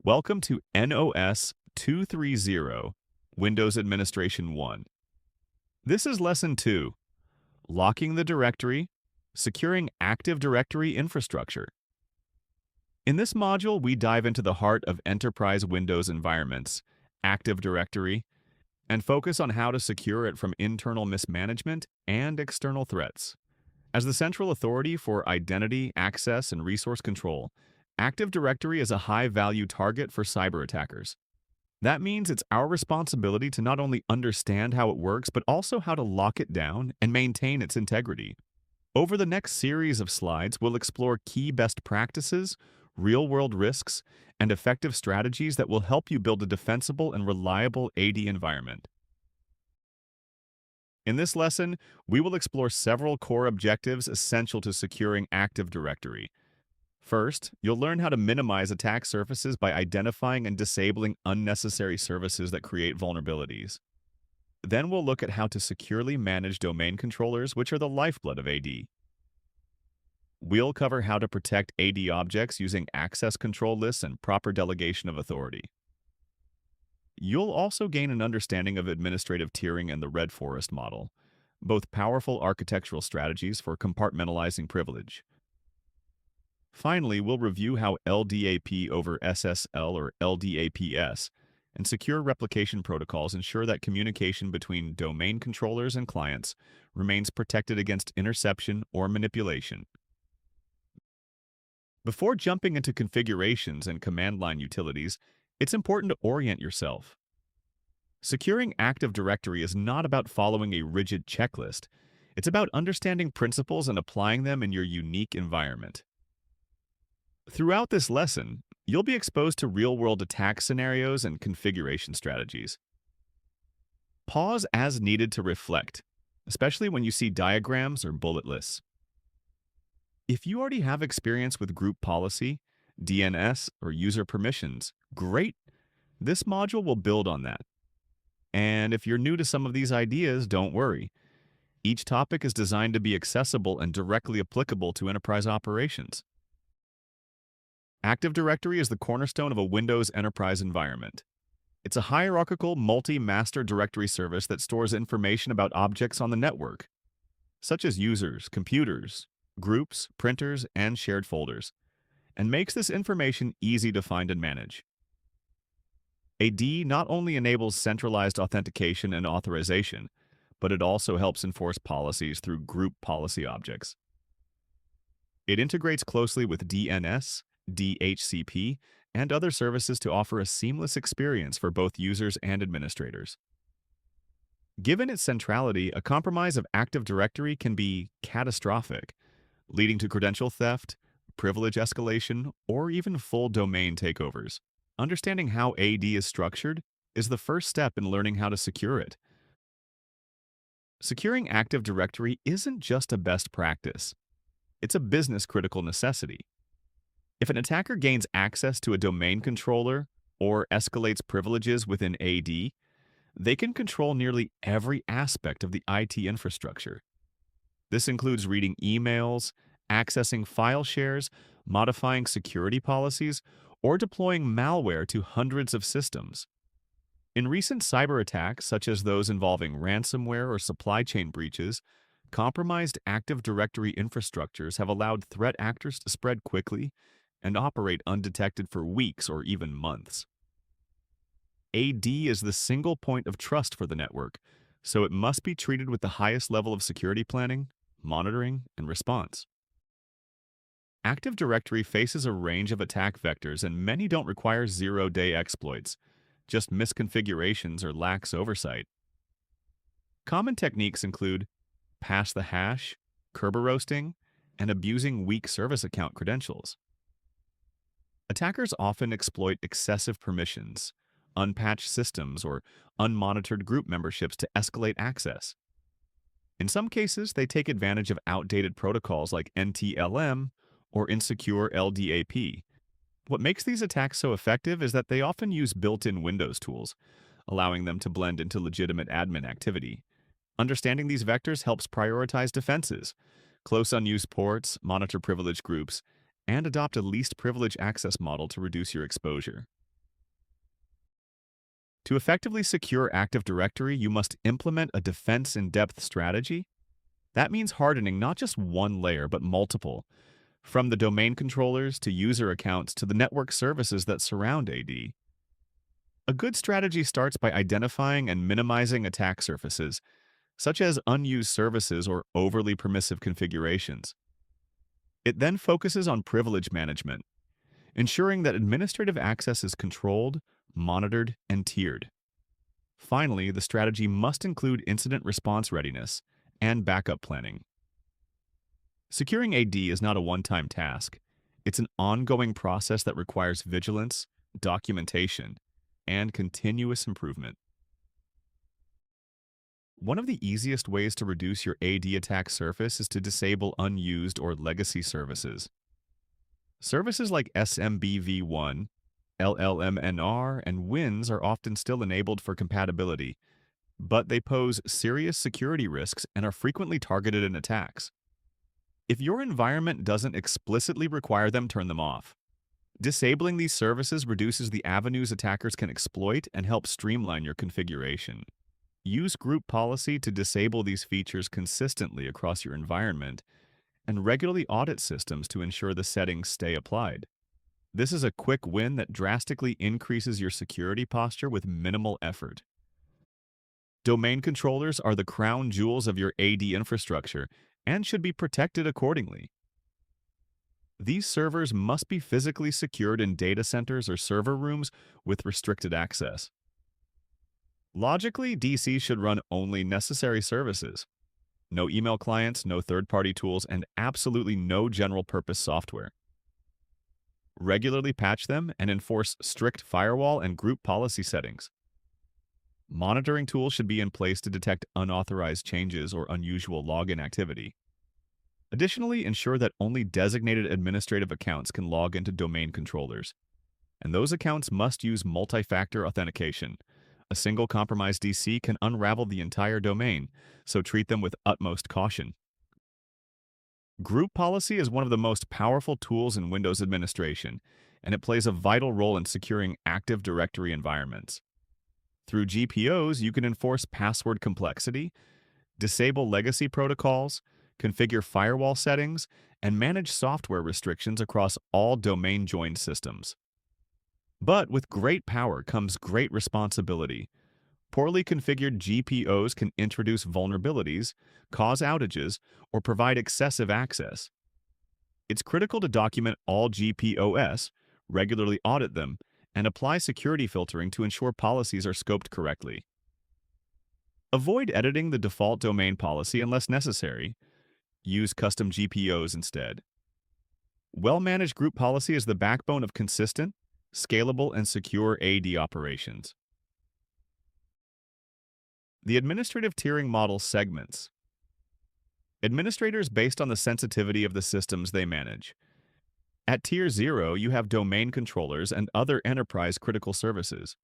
Welcome to NOS 230, Windows Administration 1. This is Lesson 2, Locking the Directory, Securing Active Directory Infrastructure. In this module, we dive into the heart of enterprise Windows environments, Active Directory, and focus on how to secure it from internal mismanagement and external threats. As the central authority for identity, access, and resource control, Active Directory is a high-value target for cyber attackers. That means it's our responsibility to not only understand how it works, but also how to lock it down and maintain its integrity. Over the next series of slides, we'll explore key best practices, real-world risks, and effective strategies that will help you build a defensible and reliable AD environment. In this lesson, we will explore several core objectives essential to securing Active Directory. First, you'll learn how to minimize attack surfaces by identifying and disabling unnecessary services that create vulnerabilities. Then we'll look at how to securely manage domain controllers, which are the lifeblood of AD. We'll cover how to protect AD objects using access control lists and proper delegation of authority. You'll also gain an understanding of administrative tiering and the Red Forest model, both powerful architectural strategies for compartmentalizing privilege. Finally, we'll review how LDAP over SSL or LDAPS and secure replication protocols ensure that communication between domain controllers and clients remains protected against interception or manipulation. Before jumping into configurations and command line utilities, it's important to orient yourself. Securing Active Directory is not about following a rigid checklist. It's about understanding principles and applying them in your unique environment. Throughout this lesson, you'll be exposed to real-world attack scenarios and configuration strategies. Pause as needed to reflect, especially when you see diagrams or bullet lists. If you already have experience with group policy, DNS, or user permissions, great! This module will build on that. And if you're new to some of these ideas, don't worry. Each topic is designed to be accessible and directly applicable to enterprise operations. Active Directory is the cornerstone of a Windows enterprise environment. It's a hierarchical, multi-master directory service that stores information about objects on the network, such as users, computers, groups, printers, and shared folders, and makes this information easy to find and manage. AD not only enables centralized authentication and authorization, but it also helps enforce policies through group policy objects. It integrates closely with DNS, DHCP, and other services to offer a seamless experience for both users and administrators. Given its centrality, a compromise of Active Directory can be catastrophic, leading to credential theft, privilege escalation, or even full domain takeovers. Understanding how AD is structured is the first step in learning how to secure it. Securing Active Directory isn't just a best practice. It's a business-critical necessity. If an attacker gains access to a domain controller or escalates privileges within AD, they can control nearly every aspect of the IT infrastructure. This includes reading emails, accessing file shares, modifying security policies, or deploying malware to hundreds of systems. In recent cyber attacks, such as those involving ransomware or supply chain breaches, compromised Active Directory infrastructures have allowed threat actors to spread quickly and operate undetected for weeks or even months. AD is the single point of trust for the network, so it must be treated with the highest level of security planning, monitoring, and response. Active Directory faces a range of attack vectors, and many don't require zero-day exploits, just misconfigurations or lax oversight. Common techniques include pass the hash, Kerberoasting, and abusing weak service account credentials. Attackers often exploit excessive permissions, unpatched systems, or unmonitored group memberships to escalate access. In some cases, they take advantage of outdated protocols like NTLM or insecure LDAP. What makes these attacks so effective is that they often use built-in Windows tools, allowing them to blend into legitimate admin activity. Understanding these vectors helps prioritize defenses, close unused ports, monitor privileged groups, and adopt a least privilege access model to reduce your exposure. To effectively secure Active Directory, you must implement a defense in depth strategy. That means hardening not just one layer, but multiple, from the domain controllers to user accounts to the network services that surround AD. A good strategy starts by identifying and minimizing attack surfaces, such as unused services or overly permissive configurations. It then focuses on privilege management, ensuring that administrative access is controlled, monitored, and tiered. Finally, the strategy must include incident response readiness and backup planning. Securing AD is not a one-time task. It's an ongoing process that requires vigilance, documentation, and continuous improvement. One of the easiest ways to reduce your AD attack surface is to disable unused or legacy services. Services like SMBv1, LLMNR, and WINS are often still enabled for compatibility, but they pose serious security risks and are frequently targeted in attacks. If your environment doesn't explicitly require them, turn them off. Disabling these services reduces the avenues attackers can exploit and helps streamline your configuration. Use group policy to disable these features consistently across your environment, and regularly audit systems to ensure the settings stay applied. This is a quick win that drastically increases your security posture with minimal effort. Domain controllers are the crown jewels of your AD infrastructure and should be protected accordingly. These servers must be physically secured in data centers or server rooms with restricted access. Logically, DC should run only necessary services. No email clients, no third-party tools, and absolutely no general-purpose software. Regularly patch them and enforce strict firewall and group policy settings. Monitoring tools should be in place to detect unauthorized changes or unusual login activity. Additionally, ensure that only designated administrative accounts can log into domain controllers, and those accounts must use multi-factor authentication. A single compromised DC can unravel the entire domain, so treat them with utmost caution. Group policy is one of the most powerful tools in Windows administration, and it plays a vital role in securing Active Directory environments. Through GPOs, you can enforce password complexity, disable legacy protocols, configure firewall settings, and manage software restrictions across all domain-joined systems. But with great power comes great responsibility. Poorly configured GPOs can introduce vulnerabilities, cause outages, or provide excessive access. It's critical to document all GPOs, regularly audit them, and apply security filtering to ensure policies are scoped correctly. Avoid editing the default domain policy unless necessary. Use custom GPOs instead. Well-managed group policy is the backbone of consistent, scalable, and secure AD operations. The administrative tiering model segments administrators based on the sensitivity of the systems they manage. At Tier 0, you have domain controllers and other enterprise critical services.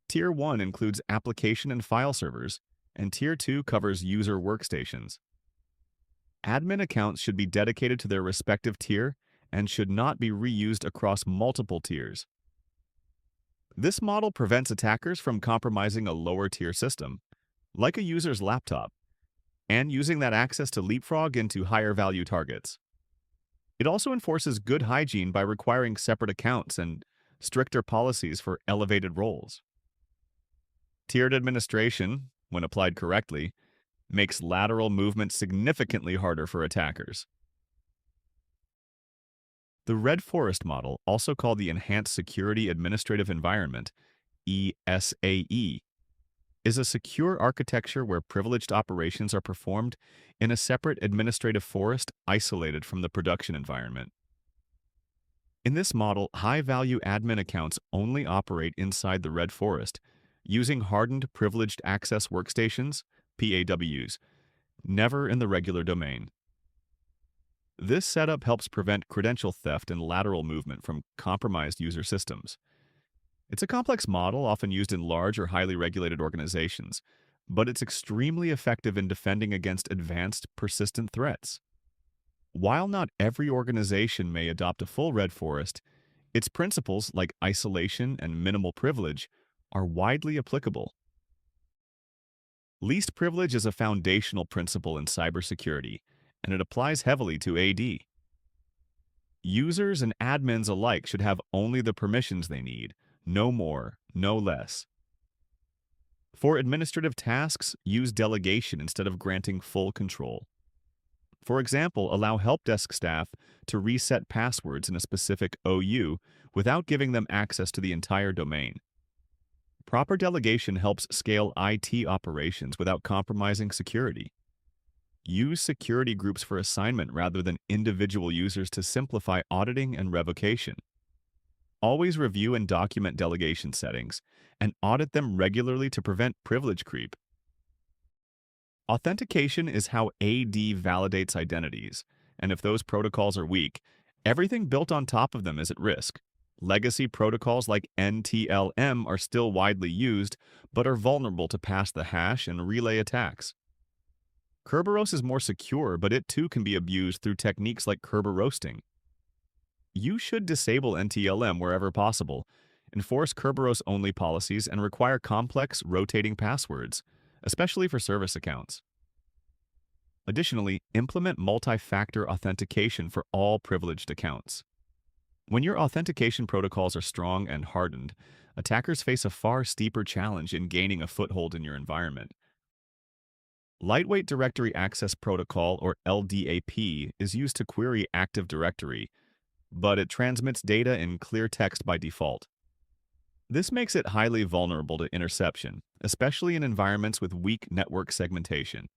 Tier 1 includes application and file servers, and Tier 2 covers user workstations. Admin accounts should be dedicated to their respective tier and should not be reused across multiple tiers. This model prevents attackers from compromising a lower-tier system, like a user's laptop, and using that access to leapfrog into higher-value targets. It also enforces good hygiene by requiring separate accounts and stricter policies for elevated roles. Tiered administration, when applied correctly, makes lateral movement significantly harder for attackers. The Red Forest model, also called the Enhanced Security Administrative Environment, ESAE, is a secure architecture where privileged operations are performed in a separate administrative forest isolated from the production environment. In this model, high-value admin accounts only operate inside the Red Forest, using hardened privileged access workstations, PAWs, never in the regular domain. This setup helps prevent credential theft and lateral movement from compromised user systems. It's a complex model often used in large or highly regulated organizations, but it's extremely effective in defending against advanced, persistent threats. While not every organization may adopt a full Red Forest, its principles like isolation and minimal privilege are widely applicable. Least privilege is a foundational principle in cybersecurity, and it applies heavily to AD. Users and admins alike should have only the permissions they need, no more, no less. For administrative tasks, use delegation instead of granting full control. For example, allow help desk staff to reset passwords in a specific OU without giving them access to the entire domain. Proper delegation helps scale IT operations without compromising security. Use security groups for assignment rather than individual users to simplify auditing and revocation. Always review and document delegation settings and audit them regularly to prevent privilege creep. Authentication is how AD validates identities, and if those protocols are weak, everything built on top of them is at risk. Legacy protocols like NTLM are still widely used, but are vulnerable to pass the hash and relay attacks. Kerberos is more secure, but it too can be abused through techniques like Kerber roasting. You should disable NTLM wherever possible, enforce Kerberos-only policies, and require complex, rotating passwords, especially for service accounts. Additionally, implement multi-factor authentication for all privileged accounts. When your authentication protocols are strong and hardened, attackers face a far steeper challenge in gaining a foothold in your environment. Lightweight Directory Access Protocol, or LDAP, is used to query Active Directory, but it transmits data in clear text by default. This makes it highly vulnerable to interception, especially in environments with weak network segmentation.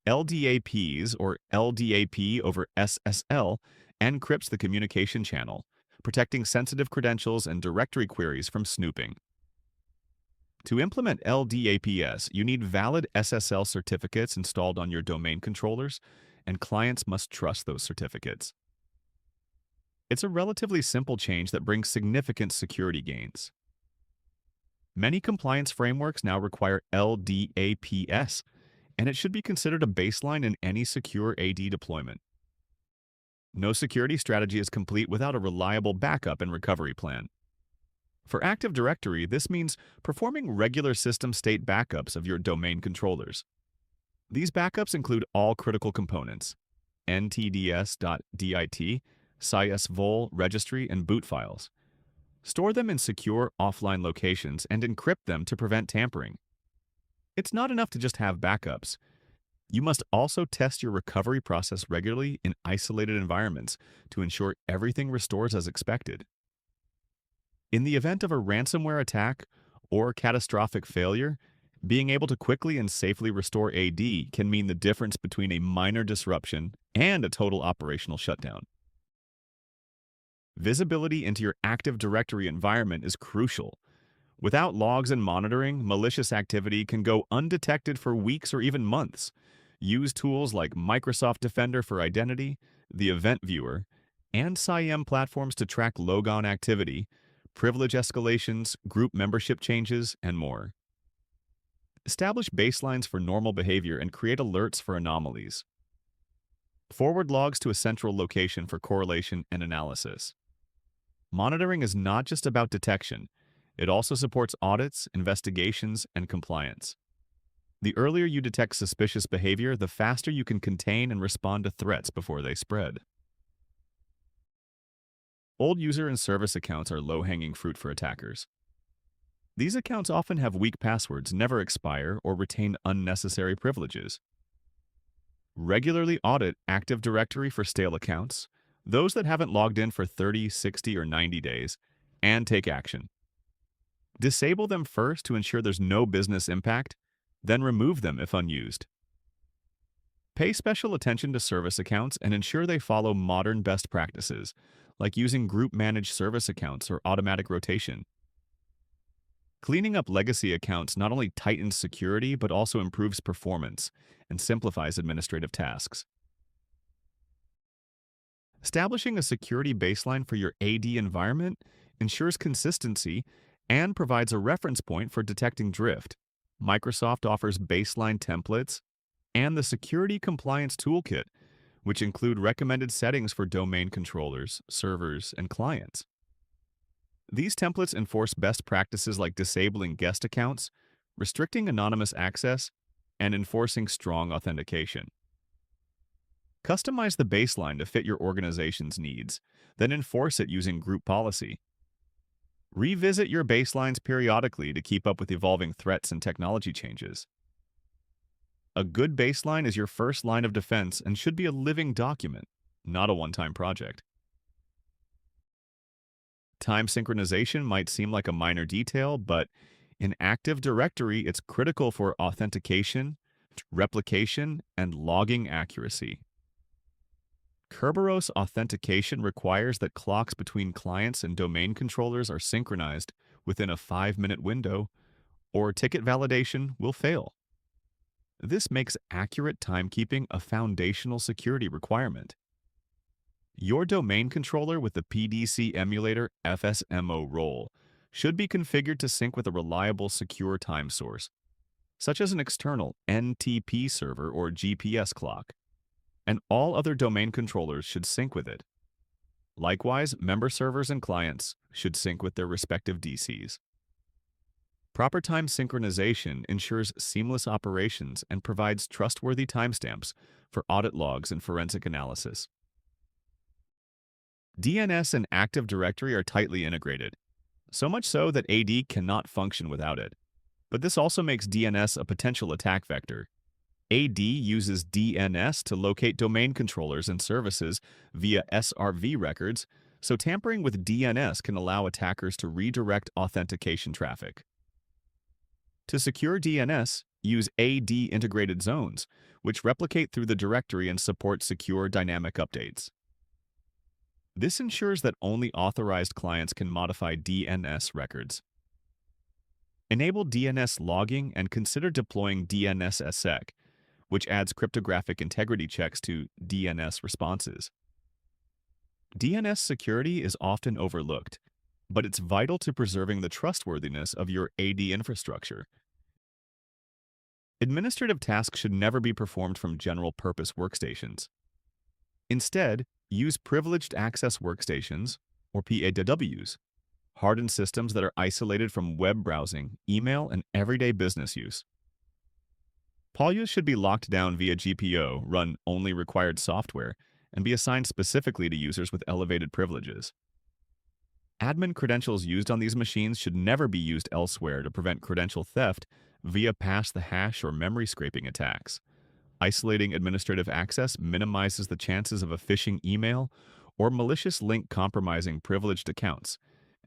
LDAPs, or LDAP over SSL, encrypts the communication channel, protecting sensitive credentials and directory queries from snooping. To implement LDAPs, you need valid SSL certificates installed on your domain controllers, and clients must trust those certificates. It's a relatively simple change that brings significant security gains. Many compliance frameworks now require LDAPs, and it should be considered a baseline in any secure AD deployment. No security strategy is complete without a reliable backup and recovery plan. For Active Directory, this means performing regular system state backups of your domain controllers. These backups include all critical components: ntds.dit, sysvol, registry, and boot files. Store them in secure offline locations and encrypt them to prevent tampering. It's not enough to just have backups. You must also test your recovery process regularly in isolated environments to ensure everything restores as expected. In the event of a ransomware attack or catastrophic failure, being able to quickly and safely restore AD can mean the difference between a minor disruption and a total operational shutdown. Visibility into your Active Directory environment is crucial. Without logs and monitoring, malicious activity can go undetected for weeks or even months. Use tools like Microsoft Defender for Identity, the Event Viewer, and SIEM platforms to track logon activity, privilege escalations, group membership changes, and more. Establish baselines for normal behavior and create alerts for anomalies. Forward logs to a central location for correlation and analysis. Monitoring is not just about detection. It also supports audits, investigations, and compliance. The earlier you detect suspicious behavior, the faster you can contain and respond to threats before they spread. Old user and service accounts are low-hanging fruit for attackers. These accounts often have weak passwords, never expire, or retain unnecessary privileges. Regularly audit Active Directory for stale accounts, those that haven't logged in for 30, 60, or 90 days, and take action. Disable them first to ensure there's no business impact, then remove them if unused. Pay special attention to service accounts and ensure they follow modern best practices, like using group-managed service accounts or automatic rotation. Cleaning up legacy accounts not only tightens security but also improves performance and simplifies administrative tasks. Establishing a security baseline for your AD environment ensures consistency and provides a reference point for detecting drift. Microsoft offers baseline templates and the Security Compliance Toolkit, which include recommended settings for domain controllers, servers, and clients. These templates enforce best practices like disabling guest accounts, restricting anonymous access, and enforcing strong authentication. Customize the baseline to fit your organization's needs, then enforce it using group policy. Revisit your baselines periodically to keep up with evolving threats and technology changes. A good baseline is your first line of defense and should be a living document, not a one-time project. Time synchronization might seem like a minor detail, but in Active Directory, it's critical for authentication, replication, and logging accuracy. Kerberos authentication requires that clocks between clients and domain controllers are synchronized within a 5-minute window, or ticket validation will fail. This makes accurate timekeeping a foundational security requirement. Your domain controller with the PDC emulator FSMO role should be configured to sync with a reliable, secure time source, such as an external NTP server or GPS clock, and all other domain controllers should sync with it. Likewise, member servers and clients should sync with their respective DCs. Proper time synchronization ensures seamless operations and provides trustworthy timestamps for audit logs and forensic analysis. DNS and Active Directory are tightly integrated, so much so that AD cannot function without it. But this also makes DNS a potential attack vector. AD uses DNS to locate domain controllers and services via SRV records, so tampering with DNS can allow attackers to redirect authentication traffic. To secure DNS, use AD integrated zones, which replicate through the directory and support secure dynamic updates. This ensures that only authorized clients can modify DNS records. Enable DNS logging and consider deploying DNSSEC, which adds cryptographic integrity checks to DNS responses. DNS security is often overlooked, but it's vital to preserving the trustworthiness of your AD infrastructure. Administrative tasks should never be performed from general-purpose workstations. Instead, use privileged access workstations, or PAWs, hardened systems that are isolated from web browsing, email, and everyday business use. PAWs should be locked down via GPO, run only required software, and be assigned specifically to users with elevated privileges. Admin credentials used on these machines should never be used elsewhere to prevent credential theft via pass-the-hash or memory scraping attacks. Isolating administrative access minimizes the chances of a phishing email or malicious link compromising privileged accounts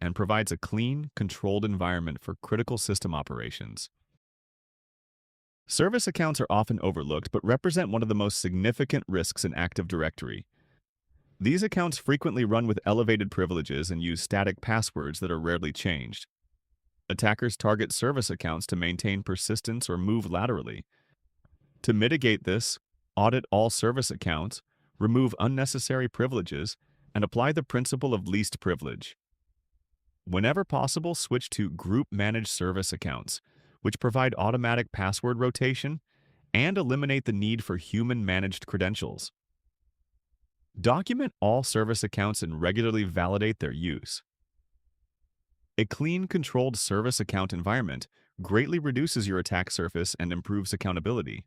and provides a clean, controlled environment for critical system operations. Service accounts are often overlooked but represent one of the most significant risks in Active Directory. These accounts frequently run with elevated privileges and use static passwords that are rarely changed. Attackers target service accounts to maintain persistence or move laterally. To mitigate this, audit all service accounts, remove unnecessary privileges, and apply the principle of least privilege. Whenever possible, switch to group-managed service accounts, which provide automatic password rotation and eliminate the need for human-managed credentials. Document all service accounts and regularly validate their use. A clean, controlled service account environment greatly reduces your attack surface and improves accountability.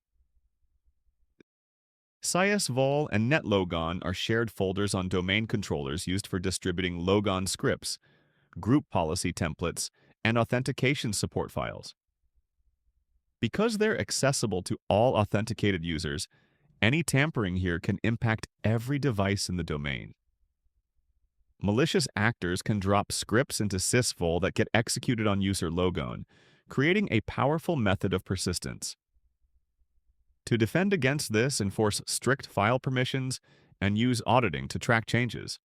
CIS-Vol and NetLogon are shared folders on domain controllers used for distributing logon scripts, group policy templates, and authentication support files. Because they're accessible to all authenticated users, any tampering here can impact every device in the domain. Malicious actors can drop scripts into CIS-Vol that get executed on user logon, creating a powerful method of persistence. To defend against this, enforce strict file permissions and use auditing to track changes.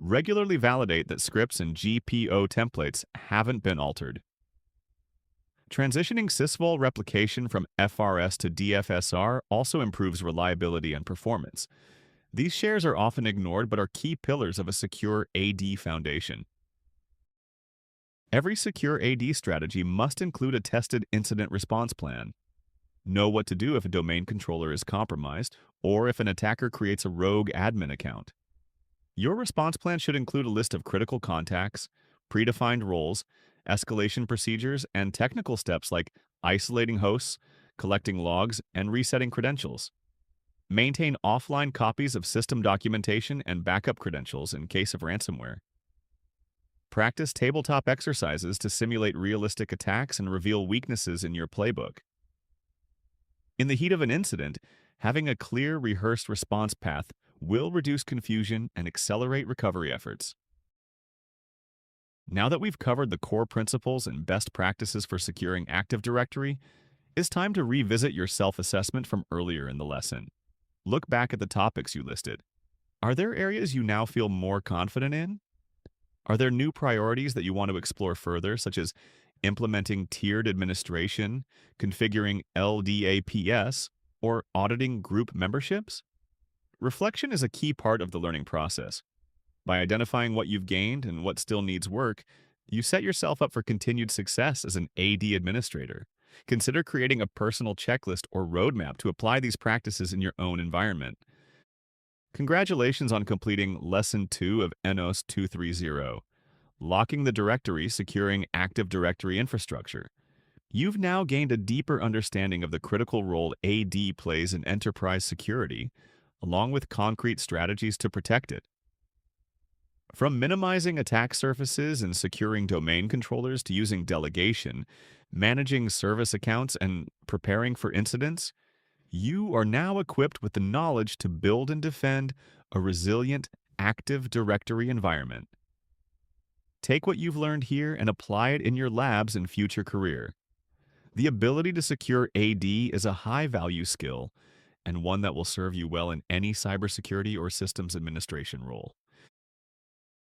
Regularly validate that scripts and GPO templates haven't been altered. Transitioning CIS-Vol replication from FRS to DFSR also improves reliability and performance. These shares are often ignored but are key pillars of a secure AD foundation. Every secure AD strategy must include a tested incident response plan. Know what to do if a domain controller is compromised or if an attacker creates a rogue admin account. Your response plan should include a list of critical contacts, predefined roles, escalation procedures, and technical steps like isolating hosts, collecting logs, and resetting credentials. Maintain offline copies of system documentation and backup credentials in case of ransomware. Practice tabletop exercises to simulate realistic attacks and reveal weaknesses in your playbook. In the heat of an incident, having a clear, rehearsed response path will reduce confusion and accelerate recovery efforts. Now that we've covered the core principles and best practices for securing Active Directory, it's time to revisit your self-assessment from earlier in the lesson. Look back at the topics you listed. Are there areas you now feel more confident in? Are there new priorities that you want to explore further, such as implementing tiered administration, configuring LDAPS, or auditing group memberships? Reflection is a key part of the learning process. By identifying what you've gained and what still needs work, you set yourself up for continued success as an AD administrator. Consider creating a personal checklist or roadmap to apply these practices in your own environment. Congratulations on completing Lesson 2 of NOS 230, Locking the Directory, Securing Active Directory Infrastructure. You've now gained a deeper understanding of the critical role AD plays in enterprise security, along with concrete strategies to protect it. From minimizing attack surfaces and securing domain controllers to using delegation, managing service accounts, and preparing for incidents, you are now equipped with the knowledge to build and defend a resilient Active Directory environment. Take what you've learned here and apply it in your labs and future career. The ability to secure AD is a high-value skill and one that will serve you well in any cybersecurity or systems administration role.